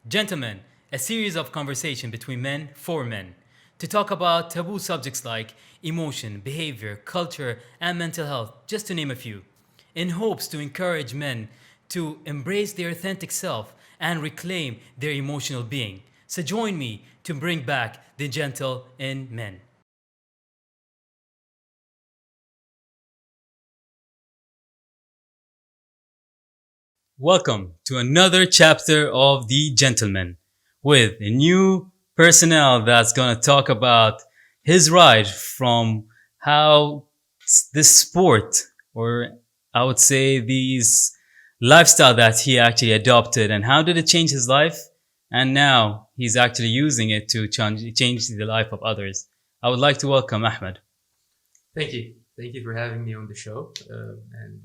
Gentlemen, a series of conversation between men for men to talk about taboo subjects like emotion, behavior, culture, and mental health, just to name a few, in hopes to encourage men to embrace their authentic self and reclaim their emotional being. So join me to bring back the gentle in men. Welcome to another chapter of The Gentleman with a new personnel that's going to talk about his ride from how this sport, or I would say these lifestyle that he actually adopted, and how did it change his life, and now he's actually using it to change the life of others. I would like to welcome Ahmed. Thank you. Thank you for having me on the show. And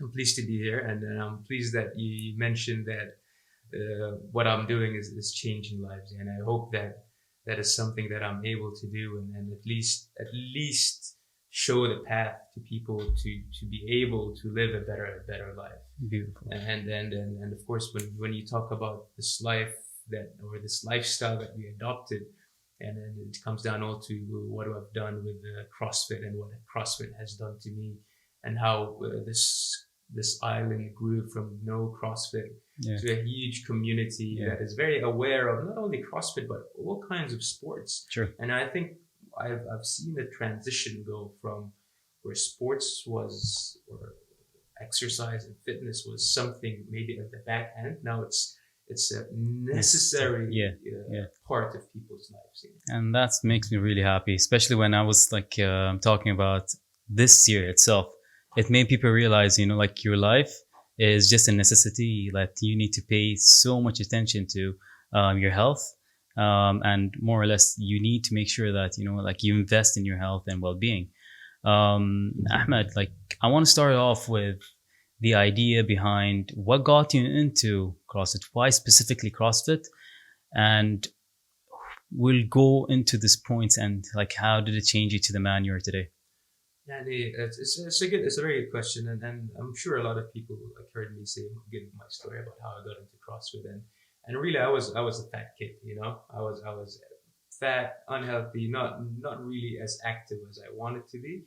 I'm pleased to be here. And I'm pleased that you mentioned that what I'm doing is changing lives. And I hope that that is something that I'm able to do and at least show the path to people to be able to live a better life. Beautiful. And of course, when you talk about this life that or this lifestyle that we adopted, and then it comes down all to what I've done with CrossFit and what CrossFit has done to me, and how this island grew from no CrossFit Yeah. to a huge community Yeah. that is very aware of not only CrossFit but all kinds of sports. Sure. And I think I've seen the transition go from where sports was or exercise and fitness was something maybe at the back end. Now it's a necessary Yeah, yeah. part of people's lives. And that makes me really happy, especially when I was like talking about this year itself. It made people realize, like your life is just a necessity that you need to pay so much attention to your health. And more or less, you need to make sure that, like you invest in your health and well being. Ahmed, like, I want to start off with the idea behind what got you into CrossFit. Why specifically CrossFit? And we'll go into these points and like how did it change you to the man you are today? Yeah, it's a very good question, and I'm sure a lot of people like heard me say give my story about how I got into CrossFit, and really I was a fat kid, I was fat, unhealthy, not really as active as I wanted to be,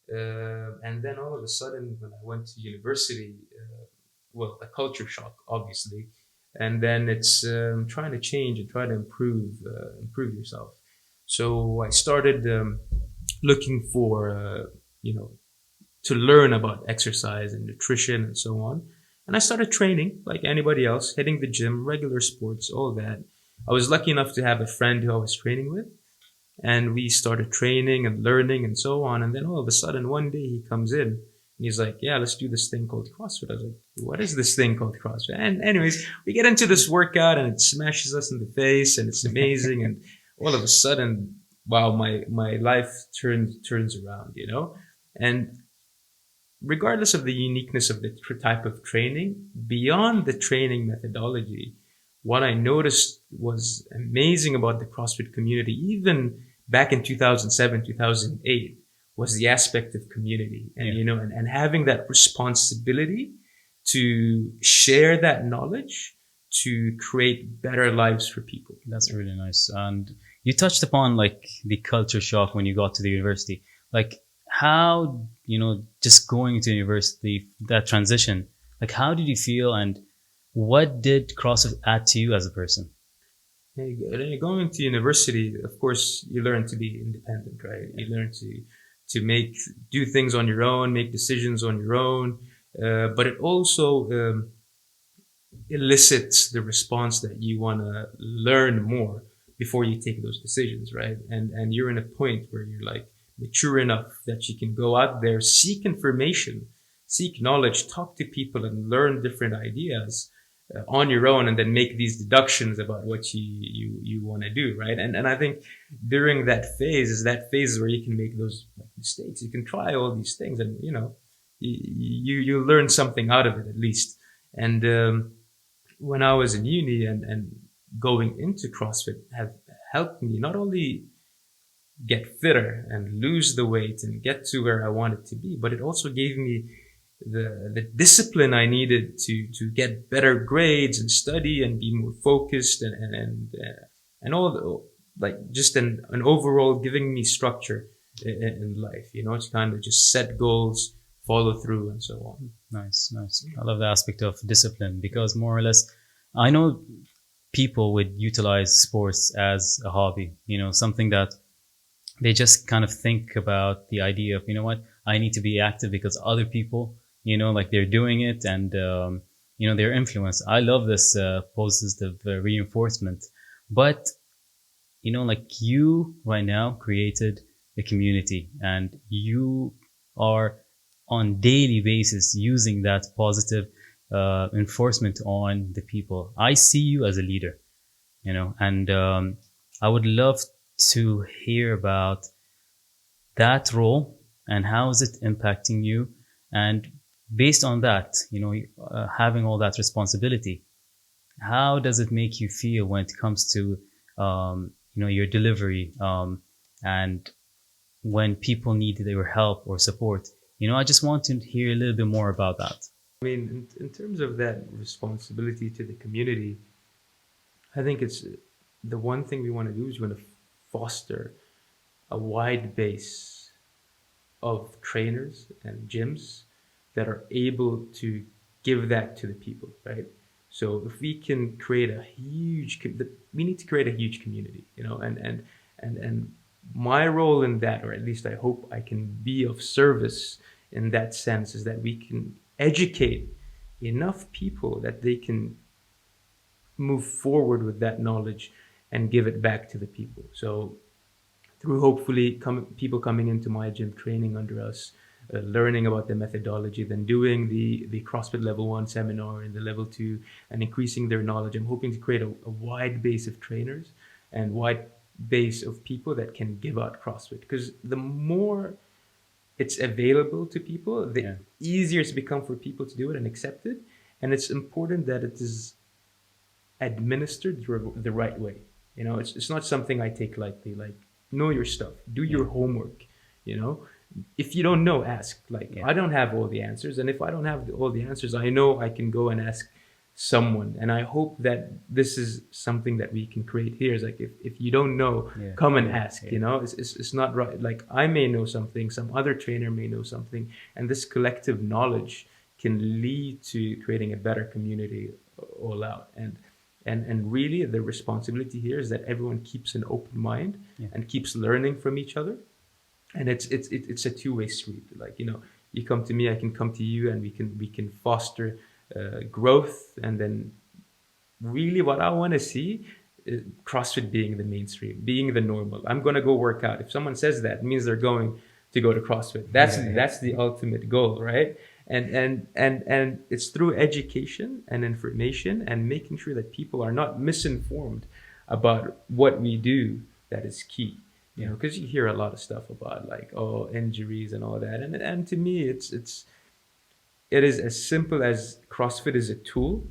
and then all of a sudden when I went to university, well, a culture shock obviously, and then it's trying to change and try to improve yourself. So I started looking for you know to learn about exercise and nutrition and so on. And I started training like anybody else, hitting the gym, regular sports, all that. I was lucky enough to have a friend who I was training with, and we started training and learning and so on. And then all of a sudden, one day he comes in and he's like, "Yeah, let's do this thing called CrossFit." I was like, "What is this thing called CrossFit?" And anyways, we get into this workout and it smashes us in the face and it's amazing. And all of a sudden, wow, my life turns around. And regardless of the uniqueness of the type of training, beyond the training methodology, what I noticed was amazing about the CrossFit community, even back in 2007, 2008, was the aspect of community and, Yeah. and having that responsibility to share that knowledge to create better lives for people. That's really nice. And you touched upon like the culture shock when you got to the university. Like how, just going to university, that transition, like how did you feel and what did CrossFit add to you as a person? Hey, going to university, of course, you learn to be independent, right? You learn to do things on your own, make decisions on your own. But it also elicits the response that you want to learn more before you take those decisions, right? And you're in a point where you're like mature enough that you can go out there, seek information, seek knowledge, talk to people, and learn different ideas on your own, and then make these deductions about what you want to do, right? And I think during that phase where you can make those mistakes. You can try all these things, and you learn something out of it at least. And when I was in uni and going into CrossFit have helped me not only get fitter and lose the weight and get to where I wanted to be, but it also gave me the discipline I needed to get better grades and study and be more focused and all like just an overall giving me structure in life, to kind of just set goals, follow through, and so on. Nice, nice. I love the aspect of discipline because more or less, I know people would utilize sports as a hobby, something that they just kind of think about the idea of, what, I need to be active because other people, like they're doing it and, they're influenced. I love this positive reinforcement. But, like you right now created a community and you are on daily basis using that positive enforcement on the people. I see you as a leader, and I would love to hear about that role and how is it impacting you. And based on that, having all that responsibility, how does it make you feel when it comes to, your delivery and when people need their help or support? I just want to hear a little bit more about that. I mean, in terms of that responsibility to the community, I think it's the one thing we want to do is we want to foster a wide base of trainers and gyms that are able to give that to the people, right? So if we can create we need to create a huge community, and my role in that, or at least I hope I can be of service in that sense, is that we can educate enough people that they can move forward with that knowledge and give it back to the people. So through hopefully people coming into my gym, training under us, learning about the methodology, then doing the CrossFit level 1 seminar and the level 2 and increasing their knowledge. I'm hoping to create a wide base of trainers and wide base of people that can give out CrossFit, because the more it's available to people, the easier it's become for people to do it and accept it. And it's important that it is administered the right way. It's not something I take lightly. Like, know your stuff, do your homework. If you don't know, ask. I don't have all the answers, and if I don't have all the answers, I know I can go and ask someone. And I hope that this is something that we can create here. Is like, if you don't know, come and ask. It's not right. Like, I may know something, some other trainer may know something, and this collective knowledge can lead to creating a better community all out. And really, the responsibility here is that everyone keeps an open mind and keeps learning from each other. And it's a two-way street. Like, you come to me, I can come to you, and we can foster growth. And then really what I want to see is CrossFit being the mainstream, being the normal. I'm going to go work out. If someone says that, it means they're going to go to CrossFit. That's the ultimate goal, right? And it's through education and information and making sure that people are not misinformed about what we do that is key. Because you hear a lot of stuff about like, injuries and all that. And to me, it is as simple as CrossFit is a tool,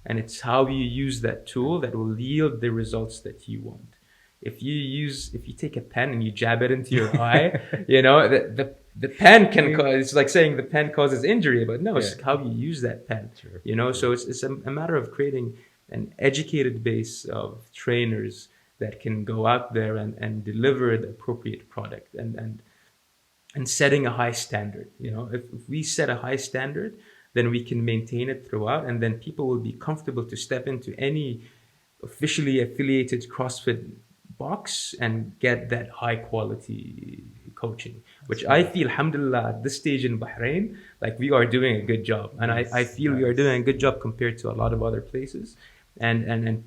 and it's how you use that tool that will yield the results that you want. If you take a pen and you jab it into your eye, the pen can cause, it's like saying the pen causes injury, but no, it's how you use that pen. Sure. So it's a matter of creating an educated base of trainers that can go out there and deliver the appropriate product and setting a high standard. If we set a high standard, then we can maintain it throughout, and then people will be comfortable to step into any officially affiliated CrossFit box and get that high quality coaching, which I feel, alhamdulillah, at this stage in Bahrain, like we are doing a good job. And I feel we are doing a good job compared to a lot of other places. And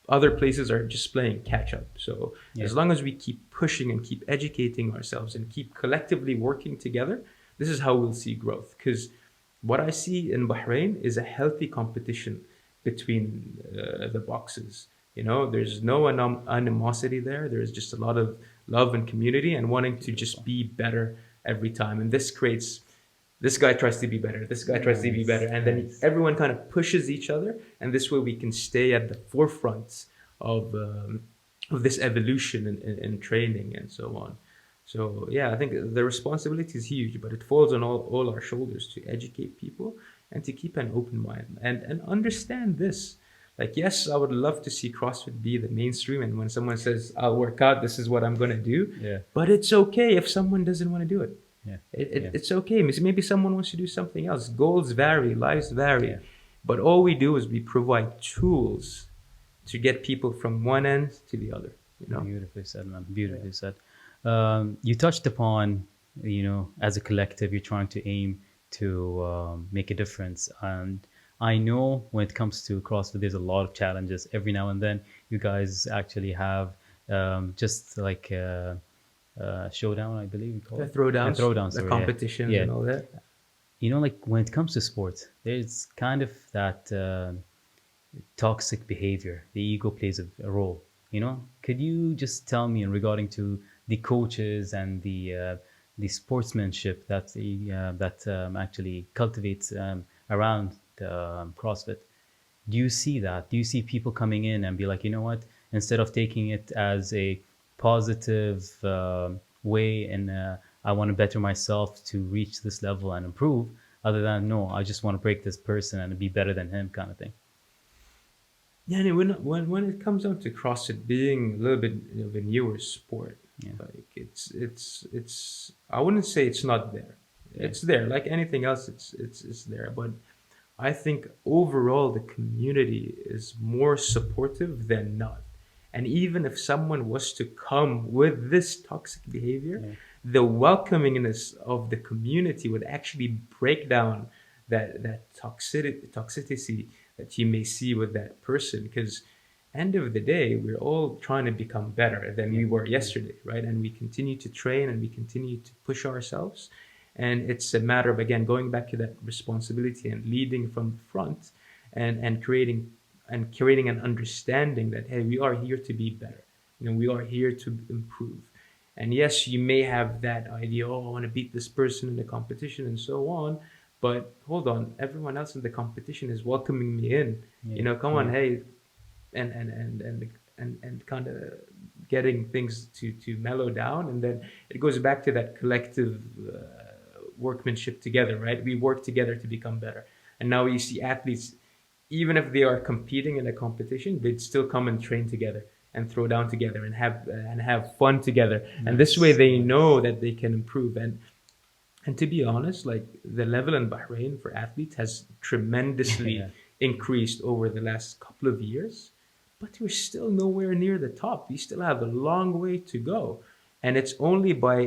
other places are just playing catch up. So as long as we keep pushing and keep educating ourselves and keep collectively working together, this is how we'll see growth. Because what I see in Bahrain is a healthy competition between the boxes. There's no animosity there. There's just a lot of love and community and wanting to just be better every time. And this creates, this guy tries to be better, this guy tries to be better. And then everyone kind of pushes each other. And this way we can stay at the forefront of this evolution in training and so on. So yeah, I think the responsibility is huge, but it falls on all our shoulders to educate people and to keep an open mind and understand this. Like, yes, I would love to see CrossFit be the mainstream, and when someone says I'll work out, this is what I'm gonna do. Yeah. But it's okay if someone doesn't want to do it. Yeah. Yeah. It's okay. Maybe someone wants to do something else. Goals vary, lives vary, Yeah. but all we do is we provide tools to get people from one end to the other. You know. Beautifully said, man. Yeah. Beautifully said. You touched upon, as a collective, you're trying to aim to make a difference. And I know when it comes to CrossFit, there's a lot of challenges. Every now and then, you guys actually have just like showdown, I believe you call The it. throwdowns, A throwdown, the sorry, competitions, yeah. and all that. Like when it comes to sports, there's kind of that toxic behavior. The ego plays a role. Could you just tell me in regarding to the coaches and the sportsmanship that actually cultivates around the CrossFit? Do you see that? Do you see people coming in and be like, you know what? Instead of taking it as a positive way and I want to better myself to reach this level and improve, other than no, I just want to break this person and be better than him, kind of thing. Yeah, and when it comes down to CrossFit being a little bit of a newer sport, Yeah. like it's I wouldn't say it's not there. Yeah. It's there, like anything else. It's there, but I think overall the community is more supportive than not. And even if someone was to come with this toxic behavior, Yeah. the welcomingness of the community would actually break down that toxicity that you may see with that person. Because end of the day, we're all trying to become better than we were yesterday, right? And we continue to train and we continue to push ourselves. And it's a matter of, again, going back to that responsibility and leading from the front and creating an understanding that, hey, we are here to be better. We are here to improve. And yes, you may have that idea, oh, I want to beat this person in the competition and so on. But hold on, everyone else in the competition is welcoming me in. Yeah. Come on, hey, and kind of getting things to mellow down, and then it goes back to that collective workmanship together, right? We work together to become better. And now you see athletes, even if they are competing in a competition, they'd still come and train together and throw down together and have fun together. And this way they know that they can improve. And to be honest, like the level in Bahrain for athletes has tremendously Yeah. increased over the last couple of years, but we're still nowhere near the top. We still have a long way to go. And it's only by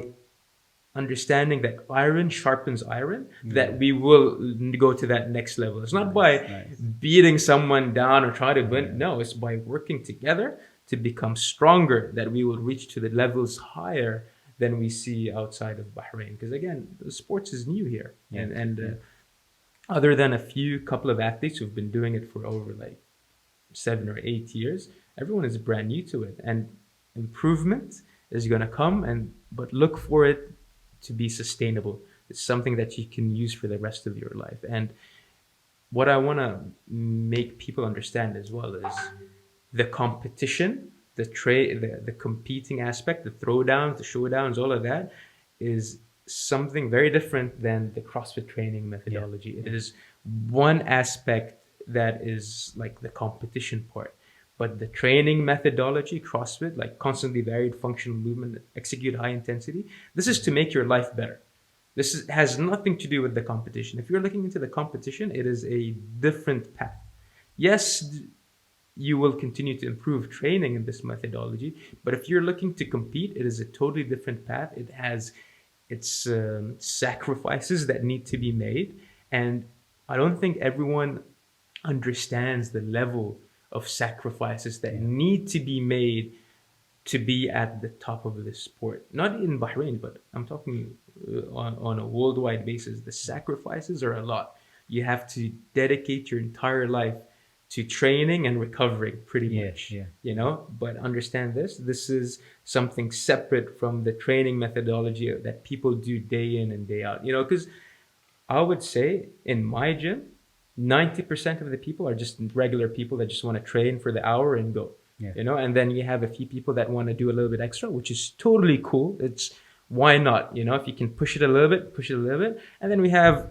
understanding that iron sharpens iron that we will go to that next level. It's not by Nice. beating someone down or trying to win. No, it's by working together to become stronger that we will reach to the levels higher than we see outside of Bahrain. Because again, the sports is new here, Yeah. and other than a few couple of athletes who've been doing it for over like 7 or 8 years, everyone is brand new to it, and improvement is going to come. But look for it to be sustainable. It's something that you can use for the rest of your life. And what I want to make people understand as well is the competition, the competing aspect, the throwdowns, the showdowns, all of that is something very different than the CrossFit training methodology. It is one aspect that is like the competition part. But the training methodology, CrossFit, like constantly varied functional movement, execute high intensity, this is to make your life better. Has nothing to do with the competition. If you're looking into the competition, it is a different path. Yes, you will continue to improve training in this methodology, but if you're looking to compete, it is a totally different path. It has its sacrifices that need to be made. And I don't think everyone understands the level of sacrifices that need to be made to be at the top of this sport. Not in Bahrain, but I'm talking on a worldwide basis. The sacrifices are a lot. You have to dedicate your entire life to training and recovering pretty much, but understand this is something separate from the training methodology that people do day in and day out, because I would say in my gym, 90% of the people are just regular people that just want to train for the hour and go, and then you have a few people that want to do a little bit extra, which is totally cool. It's why not? You know, if you can push it a little bit, push it a little bit. And then we have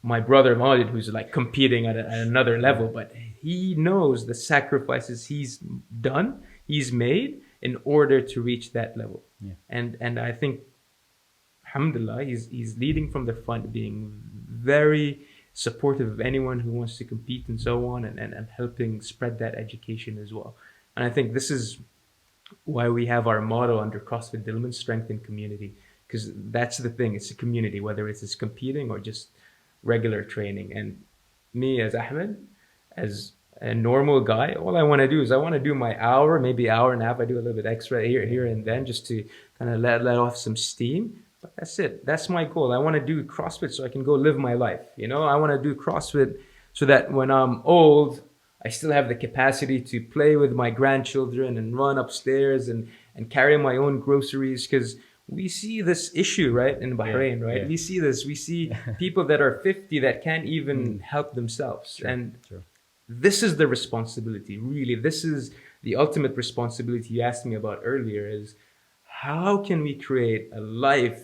my brother Maulid, who's like competing at another level, but he knows the sacrifices he's done, he's made in order to reach that level. Yeah. And I think, alhamdulillah, he's leading from the front, being very supportive of anyone who wants to compete and so on, and helping spread that education as well. And I think this is why we have our motto under CrossFit Dillman, strength in community, because that's the thing, it's a community, whether it's competing or just regular training. And me as Ahmed, as a normal guy, all I want to do is I want to do my hour, maybe hour and a half. I do a little bit extra here and then, just to kind of let off some steam. But that's it. That's my goal. I want to do CrossFit so I can go live my life. You know, I want to do CrossFit so that when I'm old, I still have the capacity to play with my grandchildren and run upstairs and carry my own groceries. Because we see this issue, right, in Bahrain, right? Yeah. We see this. We see people that are 50 that can't even help themselves. Sure, and sure. This is the responsibility, really. This is the ultimate responsibility you asked me about earlier, is how can we create a life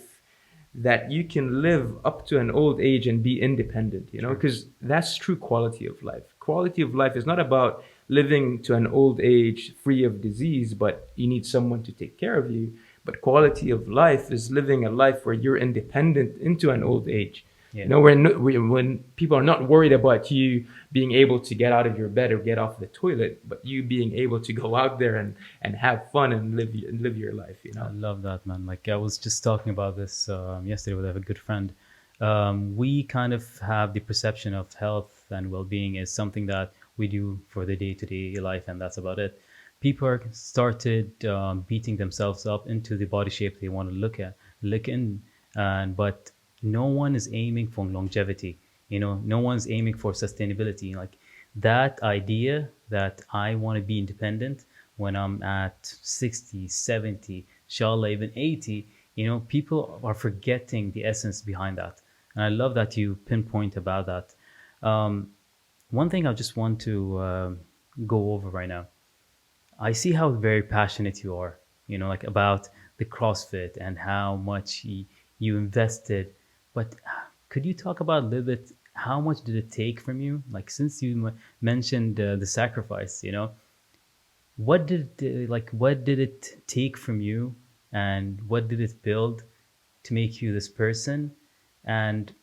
that you can live up to an old age and be independent, you know, because that's true quality of life. Quality of life is not about living to an old age free of disease, but you need someone to take care of you. But quality of life is living a life where you're independent into an old age. Yeah. You know, when people are not worried about you being able to get out of your bed or get off the toilet, but you being able to go out there and have fun and live your life, you know. I love that, man. Like, I was just talking about this yesterday with a good friend. We kind of have the perception of health and well-being is something that we do for the day-to-day life, and that's about it. People are started beating themselves up into the body shape they want to look in, but no one is aiming for longevity. You know, no one's aiming for sustainability. Like, that idea that I want to be independent when I'm at 60, 70, inshallah, even 80, you know, people are forgetting the essence behind that. And I love that you pinpoint about that. One thing I just want to go over right now. I see how very passionate you are, you know, like about the CrossFit and how much you invested. But could you talk about a little bit, how much did it take from you? Like, since you mentioned the sacrifice, you know, what did it take from you, and what did it build to make you this person? And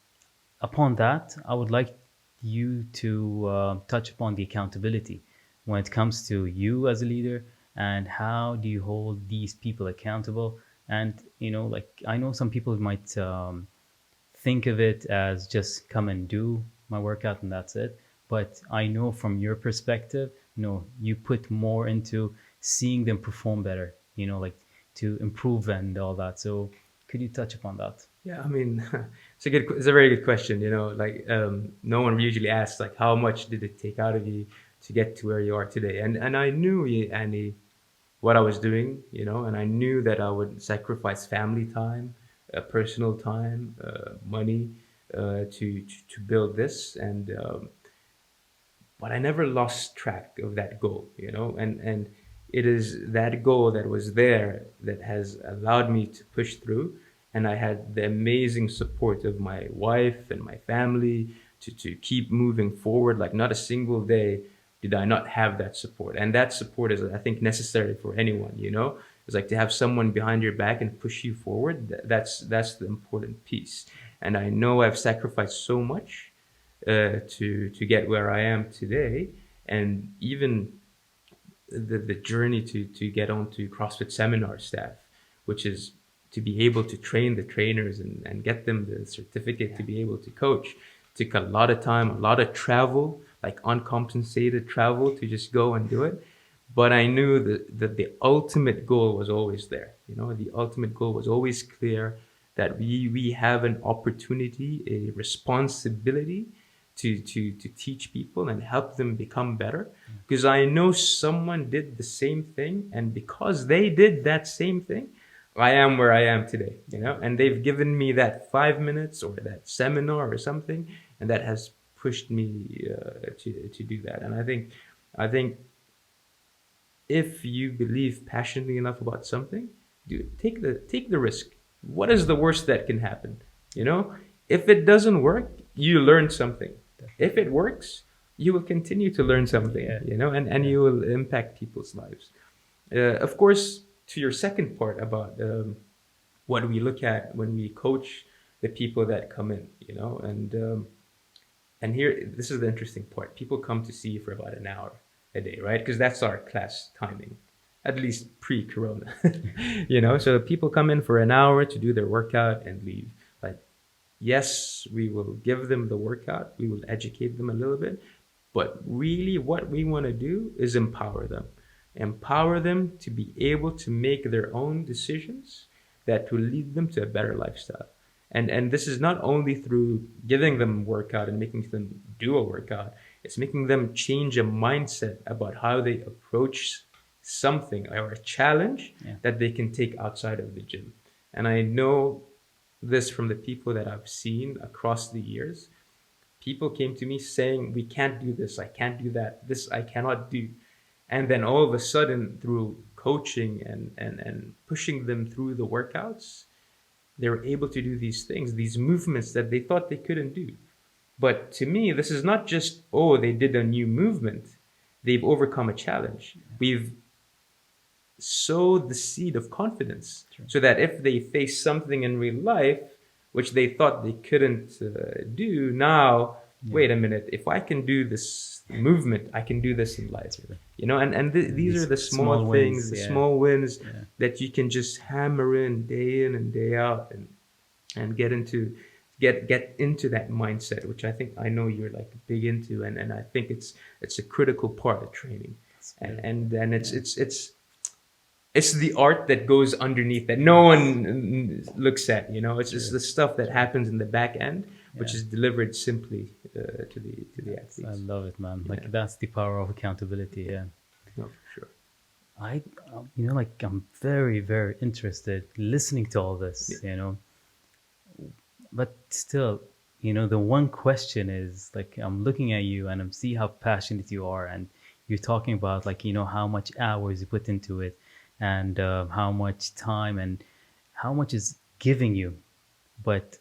upon that, I would like you to touch upon the accountability when it comes to you as a leader, and how do you hold these people accountable? And, you know, like, I know some people might think of it as just come and do my workout and that's it. But I know from your perspective, no, you put more into seeing them perform better, you know, like to improve and all that. So could you touch upon that? Yeah, I mean, it's a very good question. You know, like no one usually asks like how much did it take out of you to get to where you are today. And I knew, Andy, what I was doing, you know, and I knew that I would sacrifice family time, personal time, money to build this. And but I never lost track of that goal, you know, and it is that goal that was there that has allowed me to push through. And I had the amazing support of my wife and my family to keep moving forward. Like, not a single day did I not have that support. And that support is, I think, necessary for anyone, you know? It's like to have someone behind your back and push you forward. That's the important piece. And I know I've sacrificed so much to get where I am today. And even the journey to get onto CrossFit seminar staff, which is to be able to train the trainers and get them the certificate to be able to coach, took a lot of time, a lot of travel, like uncompensated travel to just go and do it. But I knew that the ultimate goal was always there. You know, the ultimate goal was always clear, that we have an opportunity, a responsibility to teach people and help them become better. Because I know someone did the same thing, and because they did that same thing, I am where I am today, you know, and they've given me that 5 minutes or that seminar or something, and that has pushed me to do that. And I think if you believe passionately enough about something, take the risk, what is the worst that can happen? You know, if it doesn't work, you learn something. If it works, you will continue to learn something, Yeah. you know, and you will impact people's lives. Of course, to your second part about what we look at when we coach the people that come in, you know, and here, this is the interesting part. People come to see you for about an hour a day, right? Because that's our class timing, at least pre-corona, you know. So people come in for an hour to do their workout and leave. Like, yes, we will give them the workout. We will educate them a little bit. But really, what we want to do is empower them. Empower them to be able to make their own decisions that will lead them to a better lifestyle. And this is not only through giving them workout and making them do a workout, it's making them change a mindset about how they approach something or a challenge Yeah. that they can take outside of the gym. And I know this from the people that I've seen across the years. People came to me saying, we can't do this, I can't do that, this I cannot do. And then all of a sudden, through coaching and pushing them through the workouts, they were able to do these things, these movements that they thought they couldn't do. But to me, this is not just, oh, they did a new movement. They've overcome a challenge. We've sowed the seed of confidence. True. So that if they face something in real life, which they thought they couldn't do, now, wait a minute, if I can do this movement, I can do this in life. You know, and these are the small things, wins, the yeah. small wins Yeah. that you can just hammer in and day out and get into that mindset, which I know you're like big into, and I think it's a critical part of training. And then it's the art that goes underneath that no one looks at, you know. It's just the stuff that happens in the back end, which is delivered simply to the athletes. I love it, man. Like Yeah. that's the power of accountability. Yeah. No, for sure. You know, like I'm very, very interested listening to all this, you know, but still, you know, the one question is like, I'm looking at you and I'm see how passionate you are, and you're talking about like, you know, how much hours you put into it, and how much time and how much is giving you. But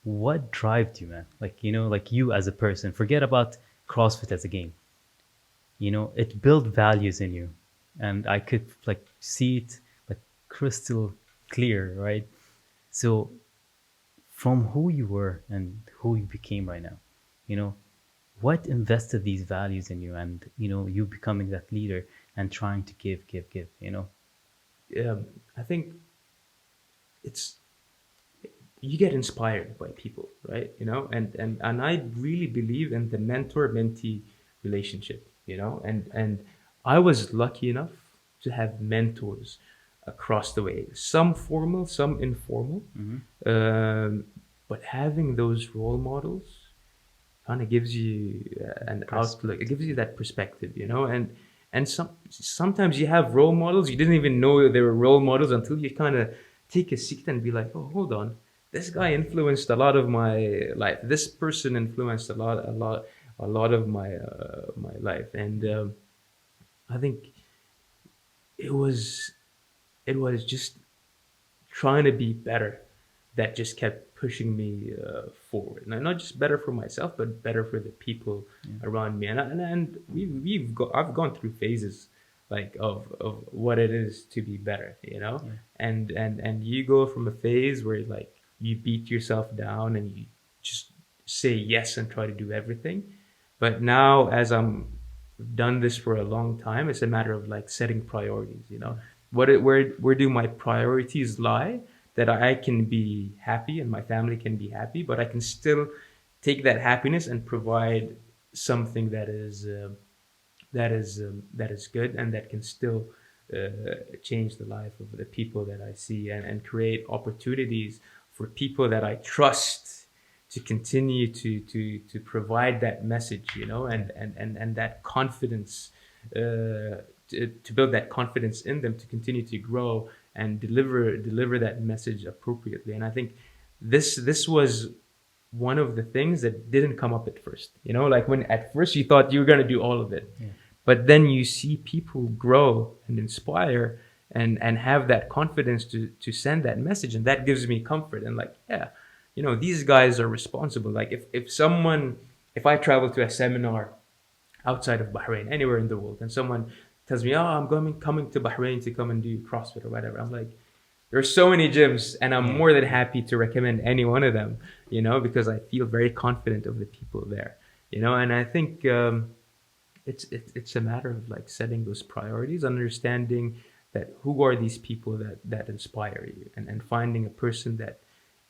what drives you, man? Like, you know, like you as a person, forget about CrossFit as a game. You know, it built values in you, and I could like see it like crystal clear, right? So from who you were and who you became right now, you know, what invested these values in you, and you know, you becoming that leader and trying to give, you know. I think it's you get inspired by people, right? You know, and I really believe in the mentor-mentee relationship, you know, and I was lucky enough to have mentors across the way, some formal, some informal. But having those role models kind of gives you an outlook. It gives you that perspective, you know, and sometimes you have role models you didn't even know they were role models until you kind of take a seat and be like, oh, hold on, this guy influenced a lot of my life. This person influenced a lot of my my life, and I think it was just trying to be better that just kept pushing me forward. And not just better for myself, but better for the people around me. And I've gone through phases like of what it is to be better, you know. And you go from a phase where like you beat yourself down and you just say yes and try to do everything. But now, as I'm done this for a long time, it's a matter of like setting priorities, you know. Where do my priorities lie, that I can be happy and my family can be happy, but I can still take that happiness and provide something that is good and that can still change the life of the people that I see, and create opportunities for people that I trust to continue to provide that message, you know, and that confidence, to build that confidence in them to continue to grow and deliver that message appropriately. And I think this was one of the things that didn't come up at first, you know, like when at first you thought you were going to do all of it, but then you see people grow and inspire, and have that confidence to send that message. And that gives me comfort. And like, yeah, these guys are responsible. Like if I travel to a seminar outside of Bahrain, anywhere in the world, and someone tells me, "Oh, I'm coming to Bahrain to come and do CrossFit or whatever," I'm like, there's so many gyms, and I'm Yeah. more than happy to recommend any one of them, because I feel very confident of the people there, and I think it's a matter of like setting those priorities, understanding that who are these people that inspire you, and finding a person that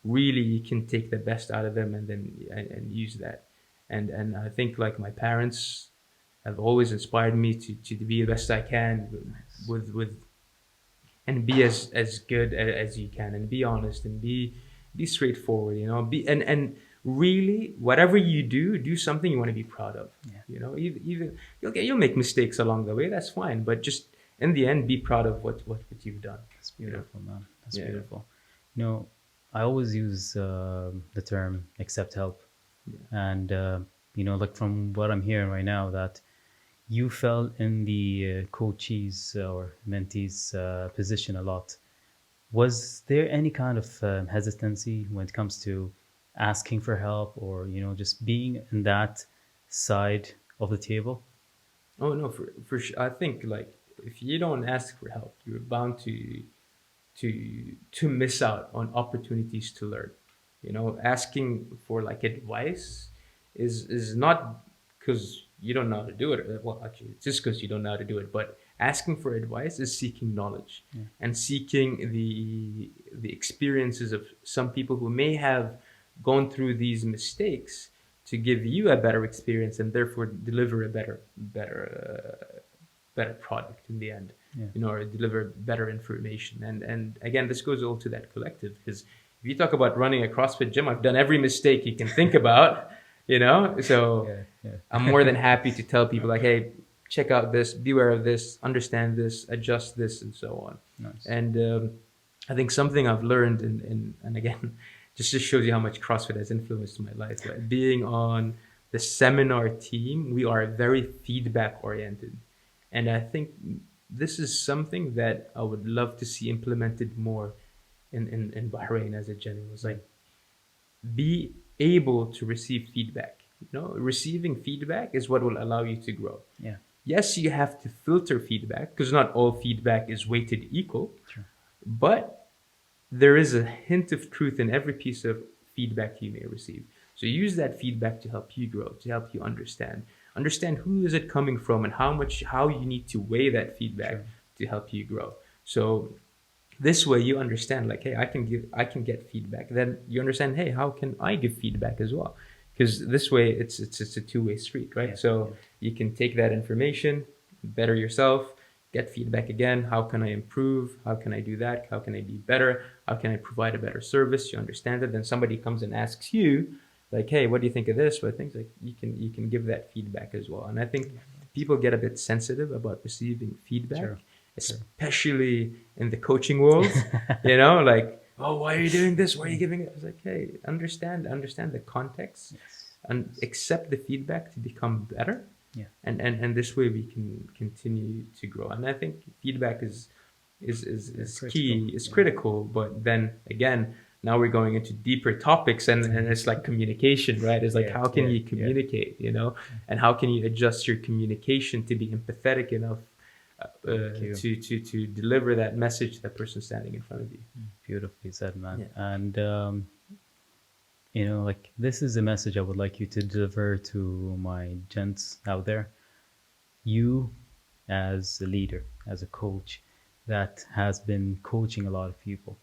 really you can take the best out of them, and then and use that. And I think like my parents have always inspired me to be the best I can Nice. with and be as good as you can, and be honest, and be straightforward, be and really whatever you do something you want to be proud of. Yeah. Even you'll make mistakes along the way, that's fine, but just in the end be proud of what you've done. That's beautiful, man. That's Yeah. beautiful. I always use the term accept help. Yeah. And, like from what I'm hearing right now, that you fell in the coachees or mentees position a lot. Was there any kind of hesitancy when it comes to asking for help, or, just being in that side of the table? Oh no, for sure. I think like if you don't ask for help, you're bound to miss out on opportunities to learn. Asking for like advice is not because you don't know how to do it. Well, actually, it's just because you don't know how to do it. But asking for advice is seeking knowledge, Yeah. and seeking the experiences of some people who may have gone through these mistakes to give you a better experience, and therefore deliver a better product in the end. Yeah. Or deliver better information. And again, this goes all to that collective, because if you talk about running a CrossFit gym, I've done every mistake you can think about. So Yeah. Yeah. I'm more than happy to tell people like, hey, check out this, beware of this, understand this, adjust this, and so on. Nice. And I think something I've learned, and again, just shows you how much CrossFit has influenced my life. Right? Being on the seminar team, we are very feedback oriented. And I think this is something that I would love to see implemented more in Bahrain as a general. It's like, be able to receive feedback. Receiving feedback is what will allow you to grow. Yeah. Yes, you have to filter feedback, because not all feedback is weighted equal. Sure. But there is a hint of truth in every piece of feedback you may receive. So use that feedback to help you grow, to help you understand who is it coming from, and how you need to weigh that feedback. Sure. To help you grow. So this way you understand like, hey, I can get feedback. Then you understand, hey, how can I give feedback as well? Because this way it's a two-way street, right? Yeah, so you can take that information, better yourself, get feedback again. How can I improve? How can I do that? How can I be better? How can I provide a better service? You understand it. Then somebody comes and asks you like, hey, what do you think of this? But things like you can give that feedback as well. And I think people get a bit sensitive about receiving feedback. Sure. Especially in the coaching world, like, oh, why are you doing this? Why are you giving it? It's like, hey, understand the context. Yes. And accept the feedback to become better. Yeah. And this way we can continue to grow. And I think feedback is key, is critical. But then again, now we're going into deeper topics, and it's like communication, right? It's like, how can you communicate, and how can you adjust your communication to be empathetic enough to deliver that message to the person standing in front of you. Beautifully said, man. Yeah. And like, this is a message I would like you to deliver to my gents out there. You, as a leader, as a coach that has been coaching a lot of people,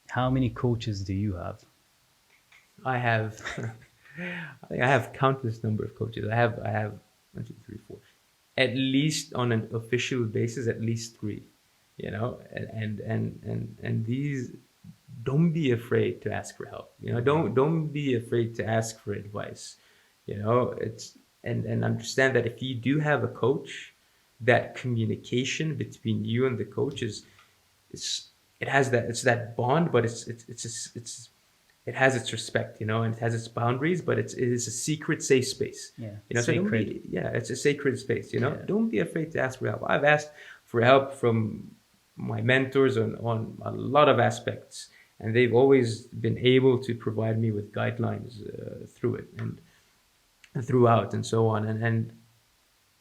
how many coaches do you have? I have I have countless number of coaches. I have 1, 2, 3, 4. At least on an official basis, at least 3, and these, don't be afraid to ask for help. Don't be afraid to ask for advice. It's and understand that if you do have a coach, that communication between you and the coach it's that bond, but it has its respect, and it has its boundaries, but it is a secret safe space. Yeah, sacred. It's a sacred space. Don't be afraid to ask for help. I've asked for help from my mentors on a lot of aspects, and they've always been able to provide me with guidelines through it and throughout and so on. And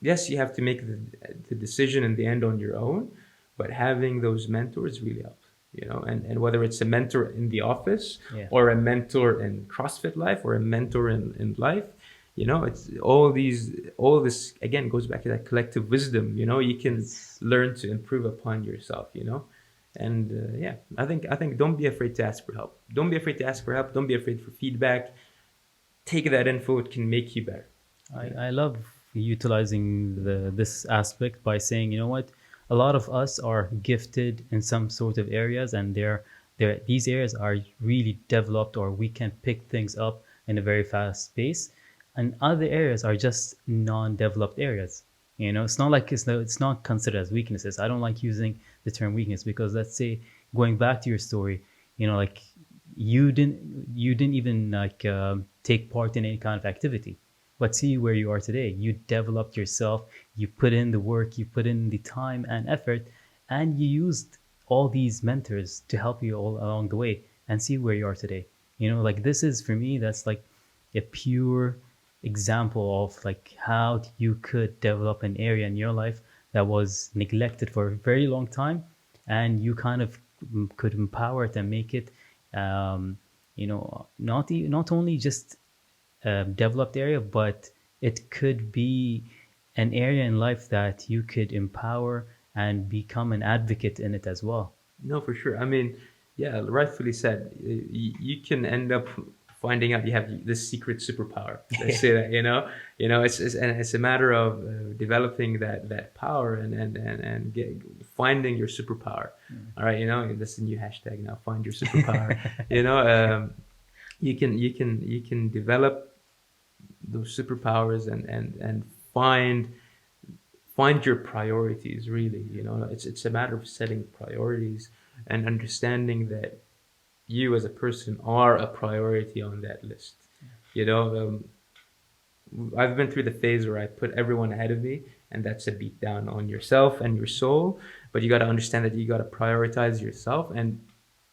yes, you have to make the decision in the end on your own, but having those mentors really helps, you know. And whether it's a mentor in the office Yeah. or a mentor in CrossFit life or a mentor in life, you know, it's all this again goes back to that collective wisdom. You know, you can Yes. learn to improve upon yourself. You know, and yeah, I think don't be afraid to ask for help. Don't be afraid to ask for help. Don't be afraid for feedback. Take that info; it can make you better. Yeah. I love utilizing this aspect by saying, you know what, a lot of us are gifted in some sort of areas, and these areas are really developed, or we can pick things up in a very fast pace, and other areas are just non-developed areas. You know, it's not like it's not considered as weaknesses. I don't like using the term weakness because, let's say, going back to your story, you know, like you didn't even like take part in any kind of activity, but see where you are today. You developed yourself, you put in the work, you put in the time and effort, and you used all these mentors to help you all along the way, and see where you are today. You know, like this is for me, that's like a pure example of like how you could develop an area in your life that was neglected for a very long time, and you kind of could empower it and make it not only just developed area, but it could be an area in life that you could empower and become an advocate in it as well. No, for sure. I mean, yeah, rightfully said. You can end up finding out you have this secret superpower. Let's say that, it's a matter of developing that power and finding your superpower. All right, that's the new hashtag now. Find your superpower. you know, you can develop those superpowers and find your priorities really. It's a matter of setting priorities and understanding that you as a person are a priority on that list. you know I've been through the phase where I put everyone ahead of me, and that's a beat down on yourself and your soul. But you got to understand that you got to prioritize yourself, and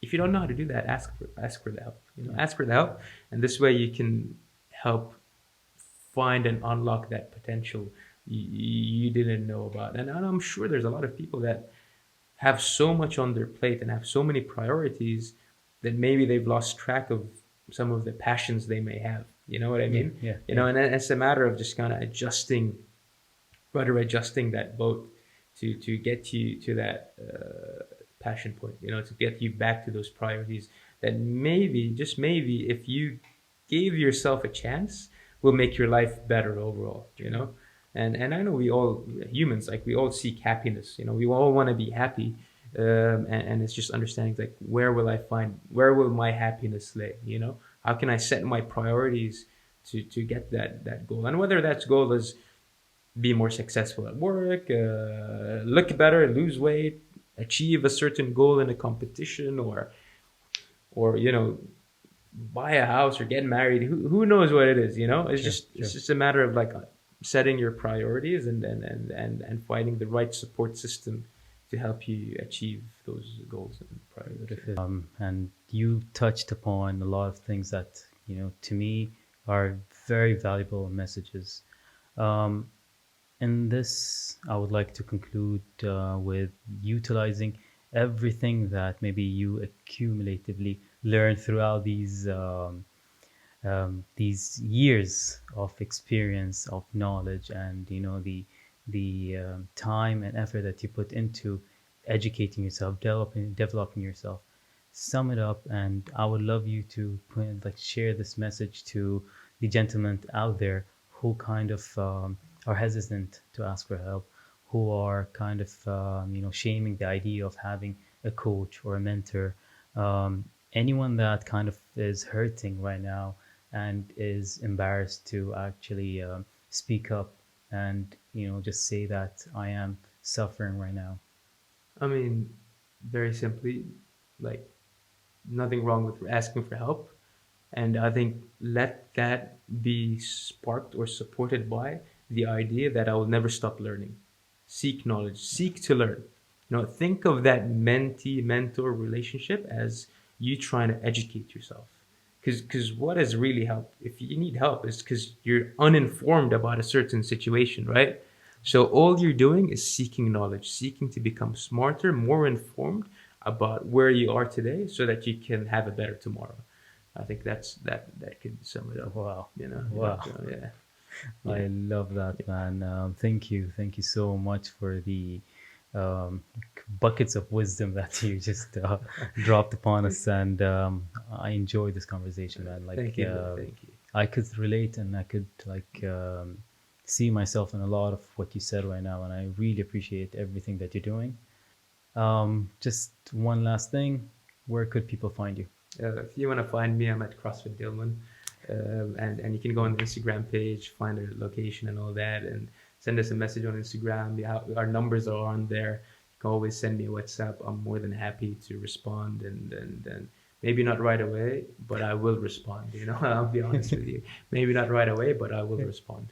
if you don't know how to do that, ask for the help. Ask for the help, and this way you can help find and unlock that potential you didn't know about. And I'm sure there's a lot of people that have so much on their plate and have so many priorities that maybe they've lost track of some of the passions they may have. You know what I Yeah, mean? yeah, You yeah. know, and it's a matter of just kind of adjusting that boat to get you to that passion point. To get you back to those priorities that maybe, just maybe, if you gave yourself a chance, will make your life better overall. And I know we all humans, like, we all seek happiness. We all want to be happy. And it's just understanding, like, where will my happiness lay? How can I set my priorities to get that goal? And whether that goal is be more successful at work, look better, lose weight, achieve a certain goal in a competition, or buy a house or get married. Who knows what it is? It's Sure, just sure. it's just a matter of, like, setting your priorities and finding the right support system to help you achieve those goals and priorities. And you touched upon a lot of things that, to me, are very valuable messages. Um, in this, I would like to conclude with utilizing everything that maybe you accumulatively learned throughout these years of experience, of knowledge, and the time and effort that you put into educating yourself, developing yourself. Sum it up, and I would love you to share this message to the gentlemen out there who kind of are hesitant to ask for help, who are kind of shaming the idea of having a coach or a mentor. Anyone that kind of is hurting right now and is embarrassed to actually speak up and just say that I am suffering right now. I mean, very simply, like, nothing wrong with asking for help. And I think let that be sparked or supported by the idea that I will never stop learning. Seek knowledge, seek to learn. Think of that mentee mentor relationship as you trying to educate yourself. Because what has really helped, if you need help, is because you're uninformed about a certain situation, right? So all you're doing is seeking knowledge, seeking to become smarter, more informed about where you are today, so that you can have a better tomorrow. I think that could sum it up. Wow. You know. Wow. Yeah. I Yeah. love that, man. Thank you so much for the buckets of wisdom that you just dropped upon us, and I enjoyed this conversation, man. Thank you, bro. Thank you. I could relate, and I could see myself in a lot of what you said right now, and I really appreciate everything that you're doing. Just one last thing, where could people find you? If you want to find me, I'm at CrossFit Dillman, and you can go on the Instagram page, find our location and all that, and send us a message on Instagram. Our numbers are on there. You can always send me a WhatsApp. I'm more than happy to respond, and maybe not right away, but I will respond. I'll be honest with you. Maybe not right away, but I will respond.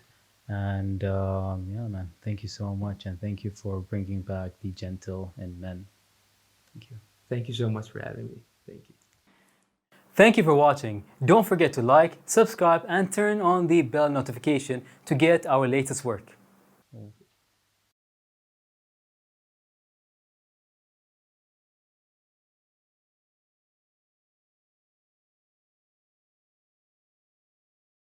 And yeah, man, thank you so much, and thank you for bringing back the gentle in men. Thank you. Thank you so much for having me. Thank you. Thank you for watching. Don't forget to like, subscribe, and turn on the bell notification to get our latest work.